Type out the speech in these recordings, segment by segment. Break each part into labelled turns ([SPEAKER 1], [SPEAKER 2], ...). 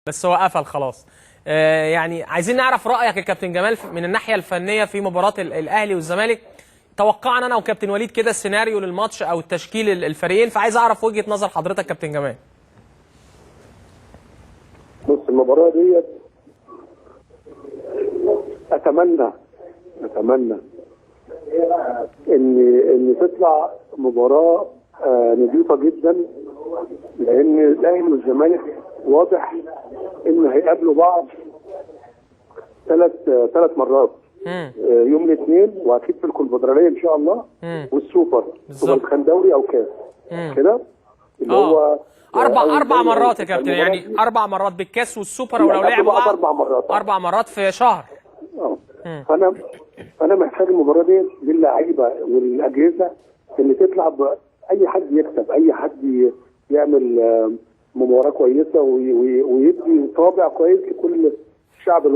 [SPEAKER 1] بس هو قفل خلاص. يعني عايزين نعرف رأيك يا كابتن جمال من الناحية الفنية في مباراة الأهلي والزمالك. توقعنا أنا وكابتن وليد كده السيناريو للماتش أو التشكيل الفريقين، فعايز أعرف وجهة نظر حضرتك كابتن جمال.
[SPEAKER 2] بص، المباراة ديت أتمنى إن تطلع مباراة نظيفة جدا، لأن الأهلي والزمالك واضح إن هيقابلوا بعض ثلاث مرات. يوم الاثنين، واكيد في الكونفدراليه ان شاء الله، والسوبر الخندوري او كاس كده اللي هو
[SPEAKER 1] اربع مرات يا كابتن، يعني 4 مرات بالكاس والسوبر، ولو لعبوا بعض 4 مرات في شهر.
[SPEAKER 2] فانا محتاج المباراه دي للعيبه والاجهزه ان تطلع اي حد يكسب، اي حد يعمل مباراه كويسه ويدي طابع كويس لكل الشعب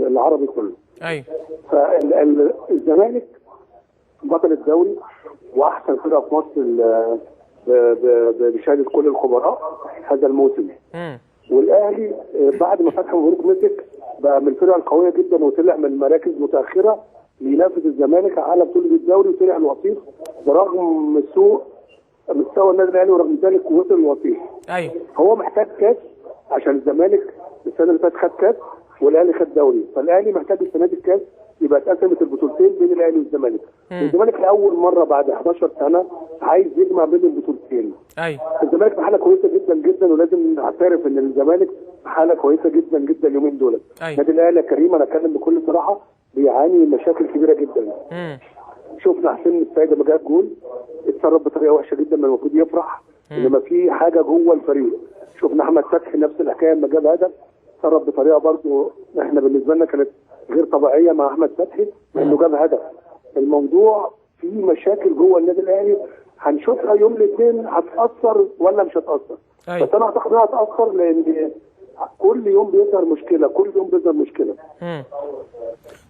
[SPEAKER 2] العربي كله.
[SPEAKER 1] ايوه.
[SPEAKER 2] فالزمالك بطل الدوري واحسن فرقه في مصر بشهاده كل الخبراء هذا الموسم. والاهلي بعد ما فتح مبروك مسك بقى من الفرق القويه جدا، وطلع من مراكز متاخره لينافس الزمالك على بطوله الدوري، وطلع الوصيف برغم مستوى النادي الاهلي، ورغم ذلك وصل الوصيف.
[SPEAKER 1] ايوه.
[SPEAKER 2] هو محتاج كاس عشان الزمالك السنه اللي فاتت خد كاس والاهلي خد دوري، فالاهلي محتاج السنه دي الكاس يبقى اتقسمت البطولتين بين الاهلي والزمالك. الزمالك لاول مره بعد 11 سنه عايز يجمع بين البطولتين.
[SPEAKER 1] ايوه.
[SPEAKER 2] الزمالك في حاله كويسه جدا جدا، ولازم نعترف ان الزمالك في حاله كويسه جدا جدا اليومين دول. النادي الاهلي يا كريم، انا اتكلم بكل صراحه، بيعاني من مشاكل كبيره جدا. شفنا حسين السيد لما جاب جول اتصرف بطريقه وحشه جدا، ما المفروض يفرح انما في حاجه جوه الفريق. شفنا احمد فتحي نفس الحكايه لما جاب هدف اتصرف بطريقه برضه احنا بالنسبه لنا كانت غير طبيعيه مع احمد فتحي لانه جاب هدف. الموضوع فيه مشاكل جوه النادي الاهلي، هنشوفها يوم الاثنين هتاثر ولا مش هتاثر. بس انا اعتقد انها هتاثر، لان كل يوم بيظهر مشكله، كل يوم بيظهر مشكله.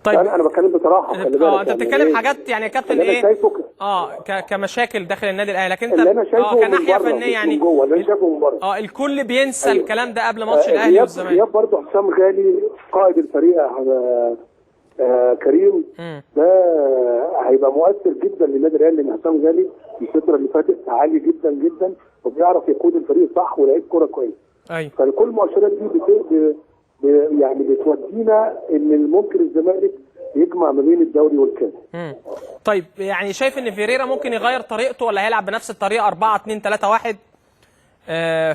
[SPEAKER 1] طيب
[SPEAKER 2] انا بتكلم بصراحه.
[SPEAKER 1] انت بتتكلم حاجات يعني يا كابتن ايه؟ كمشاكل داخل النادي الاهلي، لكن انت
[SPEAKER 2] اللي أنا شايفه
[SPEAKER 1] كناحيه فنيه يعني
[SPEAKER 2] جوه اللي انا شايفه من بره.
[SPEAKER 1] الكل بينسى الكلام ده قبل ماتش الاهلي والزمالك.
[SPEAKER 2] غياب برضه حسام غالي قائد الفريق كريم، ده هيبقى مؤثر جدا للنادي الاهلي، لان حسام غالي الفتره اللي فاتت عالي جدا جدا وبيعرف يقود الفريق صح ولعيب كوره كويس.
[SPEAKER 1] ايوه.
[SPEAKER 2] فكل المؤشرات دي يعني بتودينا ان ممكن الزمالك يجمع ما بين الدوري والكاس.
[SPEAKER 1] طيب يعني شايف ان فيريرا ممكن يغير طريقته ولا هيلعب بنفس الطريقه 4-2-3-1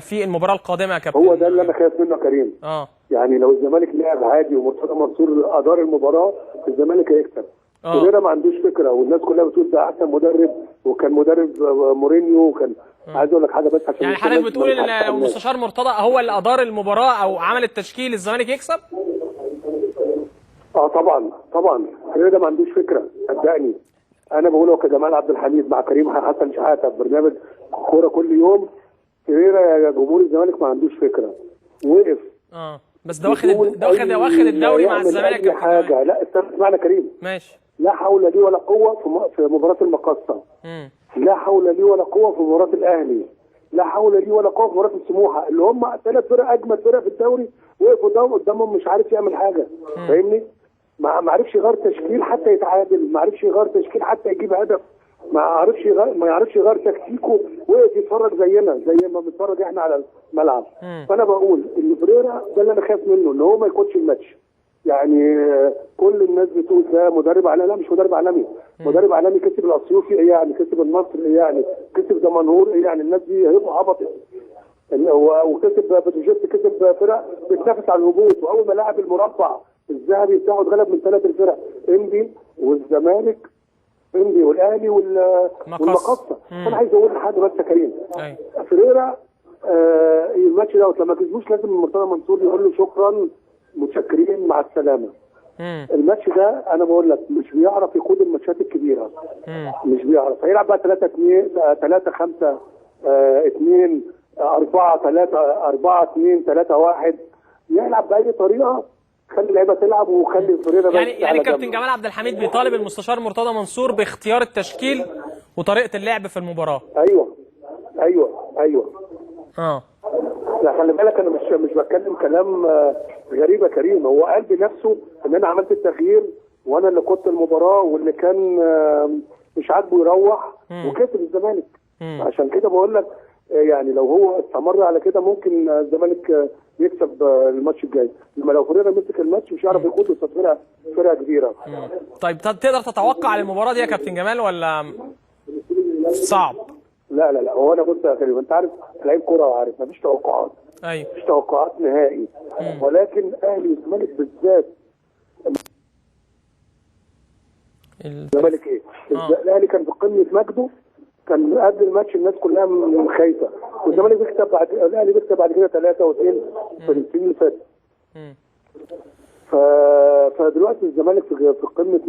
[SPEAKER 1] في المباراه القادمه يا كابتن؟
[SPEAKER 2] هو ده اللي انا خايف منه يا كريم. يعني لو الزمالك لعب عادي ومرتضى منصور ادار المباراه الزمالك هيكسب. فيريرا ما عندوش فكره، والناس كلها بتقول ده احسن مدرب، وكان مدرب مورينيو، وكان عايز اقول لك حاجه بس عشان
[SPEAKER 1] يعني حضرتك بتقول ان لو المستشار مرتضى هو اللي ادار المباراه او عمل التشكيل الزمالك يكسب؟ طبعا فيريرا ما عندوش فكره، صدقني. انا بقوله كجمال عبد الحميد مع كريم حسن شحاته في برنامج كوره كل يوم، فيريرا يا جمهور الزمالك ما عندوش فكره. وقف بس ده واخد الدوري مع الزمالك
[SPEAKER 2] يا حاجه. لا اسمعنا كريم،
[SPEAKER 1] ماشي.
[SPEAKER 2] لا حول لي ولا قوه في مباراه المقصه، لا حول لي ولا قوه في مباراه الاهلي، لا حول لي ولا قوه في مباراه السموحه، اللي هم 3 فرق اجمد فرق في الدوري، وقفوا قدامهم مش عارف يعمل حاجه. فاهمني؟ ما عرفش يغير تشكيل حتى يتعادل، ما عرفش يغير تشكيل حتى يجيب هدف، ما يعرفش يغير تكتيكه، وقف يتفرج زينا زي ما بنتفرج احنا على الملعب. فانا بقول ان فيريرا ده اللي انا خايف منه، ان هو ما ياخدش الماتش. يعني كل الناس بتقول ده مدرب عالمي، لا مش مدرب عالمي. مدرب عالمي كسب الاسيوطي ايه يعني، كسب النصر ايه يعني، كسب دمنهور ايه يعني، الناس دي هيبقوا هبطت. وكسب بتروجيت، كسب فرق بتنافس على الهبوط، واول ما لعب المربع الذهبي بتاعه اتغلب من 3 الفرق، انبي والزمالك، انبي والاهلي والمقصه. انا عايز اقول حاجه بس يا كريم. فيريرا الماتش دوت لما كسبوش لازم مرتضى منصور يقول له شكرا متشكرين مع السلامه. الماتش ده انا بقول لك مش بيعرف يقود الماتشات الكبيره، مش بيعرف. هيلعب بقى 3-2 4-3-4-2-3-1 يلعب باي طريقه، خلي اللعيبه تلعب وخلي فيريرا
[SPEAKER 1] يعني كابتن جمال عبد الحميد بيطالب المستشار مرتضى منصور باختيار التشكيل وطريقه اللعب في المباراه.
[SPEAKER 2] ايوه لا خلي بالك انا مش بتكلم كلام غريب يا كريم، هو قال بنفسه ان انا عملت التغيير وانا اللي كنت المباراه واللي كان مش عاجبه يروح وكسب الزمالك. عشان كده بقول لك يعني لو هو استمر على كده ممكن الزمالك يكسب الماتش الجاي، انما لو فريرة مسك الماتش مش هيعرف يقود قصاد فرقه كبيره.
[SPEAKER 3] طيب تقدر تتوقع المباراه دي يا كابتن جمال ولا صعب؟
[SPEAKER 2] لا هو انا بص يا كريم، انت عارف لعيب كوره وعارف مفيش توقعات.
[SPEAKER 3] ايوه
[SPEAKER 2] مفيش توقعات نهائي. ولكن اهلي والزمالك بالذات الزمالك ايه؟ الاهلي كان في قمه مجده، كان قبل الماتش الناس كلها خايفه، والزمالك بيكسب الاهلي بيكسب بعد كده 3 و2 في السنين اللي فاتت. فدلوقتي الزمالك في قمه